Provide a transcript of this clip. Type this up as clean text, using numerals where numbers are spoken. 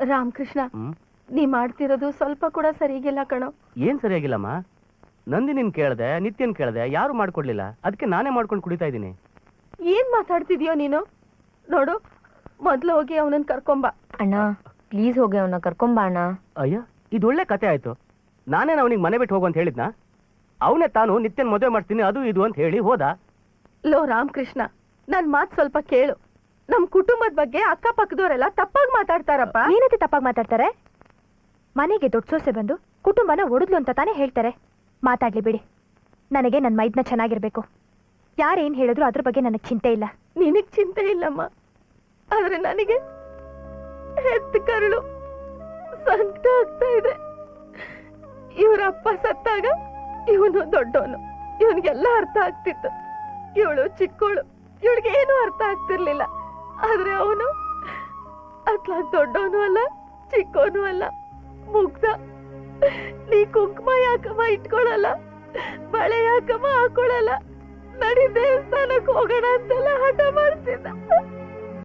ರಾಮಕೃಷ್ಣ, ನೀ ಮಾಡ್ತಿರೋದು ಸ್ವಲ್ಪ ಕೂಡ ಸರಿಗಿಲ್ಲ ಕಣೋ. ಏನ್ ಸರಿಯಾಗಿಲ್ಲಮ್ಮ? ನಂದಿನಿನ್ ಕೇಳ್ದೆ, ನಿತ್ಯನ್ ಕೇಳ್ದೆ, ಯಾರು ಮಾಡ್ಕೊಡ್ಲಿಲ್ಲ. ಅದಕ್ಕೆ ನಾನೇ ಮಾಡ್ಕೊಂಡು ಕುಡಿತಾ ಇದ್ದೀನಿ. ಏನ್ ಮಾತಾಡ್ತಿದ್ಯೋ ನೀನು? ನೋಡು, ಮೊದ್ಲು ಹೋಗಿ ಅವನನ್ನ ಕರ್ಕೊಂಬ. ಅಣ್ಣ ಪ್ಲೀಸ್ ಹೋಗಿ ಅವನ್ನ ಕರ್ಕೊಂಬ ಅಣ್ಣ. ಅಯ್ಯ, ಇದು ಒಳ್ಳೆ ಕತೆ ಆಯ್ತು. ನಾನೇನು ಅವನಿಗೆ ಮನೆ ಬಿಟ್ಟು ಹೋಗು ಅಂತ ಹೇಳಿದ್ನಾ? ಅವನೇ ತಾನು ನಿತ್ಯನ್ ಮದುವೆ ಮಾಡ್ತೀನಿ ಅದು ಇದು ಅಂತ ಹೇಳಿ ಹೋದ. ಲೋ ರಾಮಕೃಷ್ಣ, ನನ್ ಮಾತ್ ಸ್ವಲ್ಪ ಕೇಳು. ನಮ್ ಕುಟುಂಬದ ಬಗ್ಗೆ ಅಕ್ಕಪಕ್ಕದವರೆಲ್ಲ ತಪ್ಪಾಗಿ ಮಾತಾಡ್ತಾರಪ್ಪ. ಏನಂತೆ ತಪ್ಪಾಗಿ ಮಾತಾಡ್ತಾರೆ? ಮನೆಗೆ ದೊಡ್ಡ ಸೊಸೆ ಬಂದು ಕುಟುಂಬನ ಒಡೆದ್ಲು ಅಂತ ತಾನೇ ಹೇಳ್ತಾರೆ. ಮಾತಾಡ್ಲಿ ಬಿಡಿ. ನನಗೆ ನನ್ನ ಮೈದ್ನ ಚೆನ್ನಾಗಿರ್ಬೇಕು. ಯಾರೇನ್ ಹೇಳಿದ್ರು ಅದ್ರ ಬಗ್ಗೆ ನನಗೆ ಚಿಂತೆ ಇಲ್ಲ. ನಿನಗ್ ಚಿಂತೆ ಇಲ್ಲಮ್ಮ, ಆದ್ರೆ ನನಗೆ ಹೆತ್ತ ಕರಳು ಸಂಕಟ ಆಗ್ತಾ ಇದೆ. ಇವ್ರ ಅಪ್ಪ ಸತ್ತಾಗ ಇವನು ದೊಡ್ಡವನು, ಇವನಿಗೆಲ್ಲ ಅರ್ಥ ಆಗ್ತಿತ್ತು. ಇವಳು ಚಿಕ್ಕವಳು, ಇವಳಿಗೆ ಏನು ಅರ್ಥ ಆಗ್ತಿರ್ಲಿಲ್ಲ. ಆದ್ರೆ ಅವನು ಅತ್ಲಾಗ ದೊಡ್ಡವನು ಅಲ್ಲ, ಚಿಕ್ಕವನು ಅಲ್ಲ, ಮುಗ್ಧ. ನೀ ಕುಂಕುಮ ಯಾಕಮ್ಮ ಇಟ್ಕೊಳಲ್ಲ, ಬಳೆ ಯಾಕಮ್ಮ ಹಾಕೊಳಲ್ಲ, ನಡಿ ದೇವಸ್ಥಾನಕ್ಕೆ ಹೋಗೋಣ ಅಂತೆಲ್ಲ ಹಠ ಮಾಡ್ತಿದ್ದ.